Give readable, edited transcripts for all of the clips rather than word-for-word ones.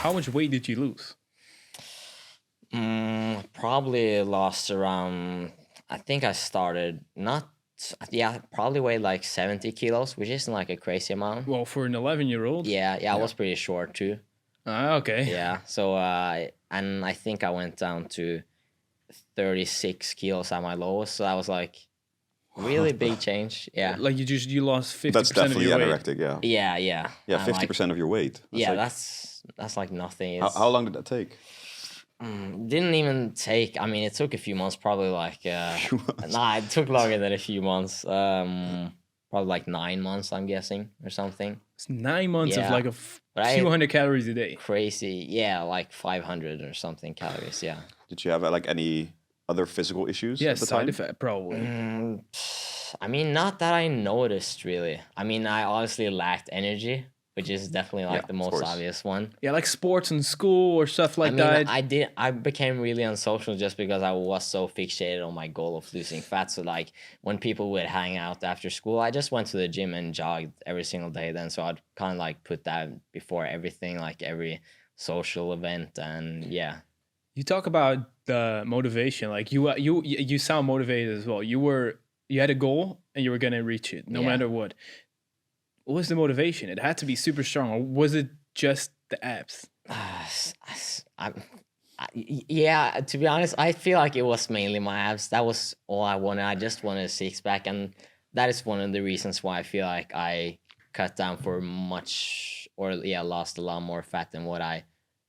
how much weight did you lose? Probably lost around. I think I started not. Yeah, probably weighed like 70 kilos, which isn't like a crazy amount. Well, for an 11-year-old. Yeah, I was pretty short too. Okay. Yeah, so and I think I went down to 36 kilos at my lowest. So that was like really big change. Yeah. Like you lost 50% That's of definitely your weight. anorectic, yeah. Yeah. Yeah, 50% of your weight. Yeah, like, that's like nothing. how long did that take? Didn't even take. I mean, it took a few months. Probably like. Nah, it took longer than a few months. Probably like 9 months, I'm guessing, or something. It's 9 months of Yeah. like But I few ate hundred calories a day. crazy. Yeah, like 500 or something calories. Yeah. Did you have like any other physical issues Yeah, at the side time? effect probably. I mean, not that I noticed really. I mean, I obviously lacked energy, which is definitely like Yeah, the of most course. obvious one. Yeah, like sports in school or stuff like I mean, that. I became really unsocial just because I was so fixated on my goal of losing fat. So like when people would hang out after school, I just went to the gym and jogged every single day then. So I'd kind of like put that before everything, like every social event, and yeah. You talk about the motivation. Like you sound motivated as well. You had a goal and you were gonna reach it no Yeah. matter what. What was the motivation? It had to be super strong, or was it just the abs? Yeah, to be honest, I feel like it was mainly my abs. That was all I wanted. I just wanted a six pack, and that is one of the reasons why I feel like I cut down for lost a lot more fat than what I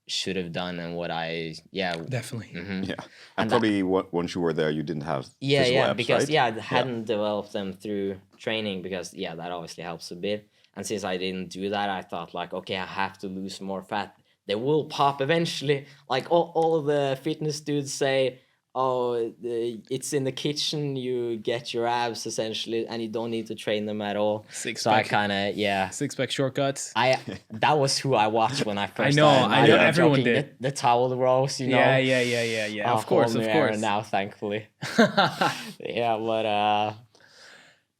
should have done, and what I Definitely. Yeah. And And probably once you were there, you didn't have Yeah, physical abs, because right? I hadn't developed them through training, because that obviously helps a bit. And since I didn't do that, I thought like, okay, I have to lose more fat. They will pop eventually. Like all of the fitness dudes say, oh, it's in the kitchen. You get your abs essentially, and you don't need to train them at all. Six So I pack. kind of Six pack shortcuts. that was who I watched when I first. know, started. I know, I'm everyone joking, did. the towel rows, you know. Yeah. I'll Of course, hold of the mirror course. now, thankfully. Yeah, but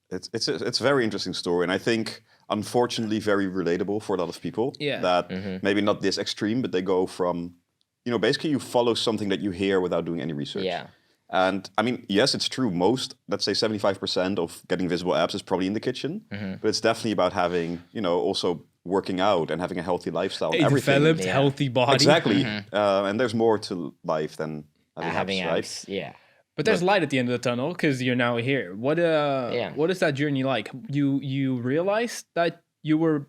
It's a very interesting story, and I think unfortunately very relatable for a lot of people. Yeah. That maybe not this extreme, but they go from, basically you follow something that you hear without doing any research. yeah. And I mean, yes, it's true. Most, let's say 75% of getting visible abs is probably in the kitchen, but it's definitely about having, also working out and having a healthy lifestyle. And A everything. developed, Yeah. healthy body. Exactly. And there's more to life than Having abs, right? abs, yeah. But there's light at the end of the tunnel because you're now here. What is that journey like? You realized that you were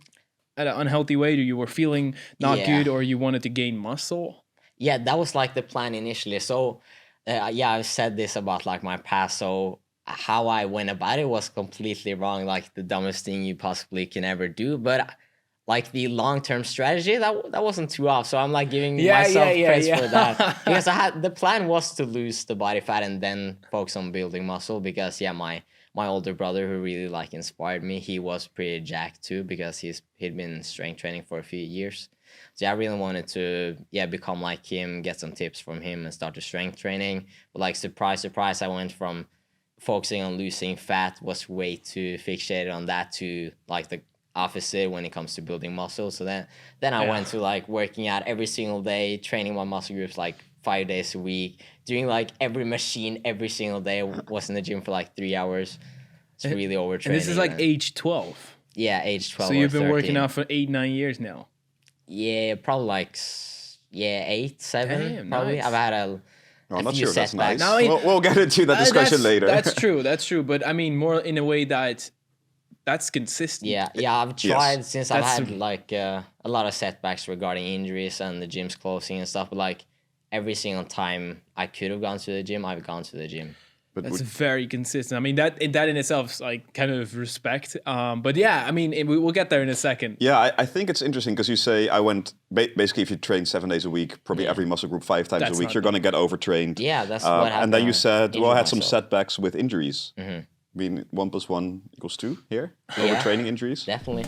at an unhealthy weight, or you were feeling not Yeah. good, or you wanted to gain muscle? Yeah, that was like the plan initially. So, I've said this about like my past. So, how I went about it was completely wrong, like the dumbest thing you possibly can ever do. But like the long-term strategy, that wasn't too off. So I'm like giving myself praise for that, because the plan was to lose the body fat and then focus on building muscle. Because my older brother, who really like inspired me, he was pretty jacked too, because he'd been in strength training for a few years. So I really wanted to become like him, get some tips from him, and start the strength training. But like surprise, I went from focusing on losing fat, was way too fixated on that, to like the opposite when it comes to building muscle. So then I went to like working out every single day, training my muscle groups like 5 days a week, doing like every machine every single day. Was in the gym for like 3 hours. It's really overtraining. And this is like man. age 12. Yeah, age 12. So you've or been working 13. out for 8-9 years now. Yeah, probably like 8, 7. Damn, probably. nice. I've had I'm not few sure that's nice. setbacks. Now, We'll get into that discussion later. That's true. But I mean, more in a way that's consistent. Yeah, I've tried since I've That's- had like a lot of setbacks regarding injuries and the gym's closing and stuff. But like every single time I could have gone to the gym, I've gone to the gym. But That's very consistent. I mean, that in itself is like kind of respect. But yeah, I mean, we'll get there in a second. yeah, I think it's interesting because you say I went, basically if you train 7 days a week, probably every muscle group 5 times That's a week, not you're going to get overtrained. Yeah, that's what happened. And then you I said, well, I injured had some myself. setbacks with injuries. I mean, 1 + 1 = 2 here. Yeah. Overtraining injuries. Definitely.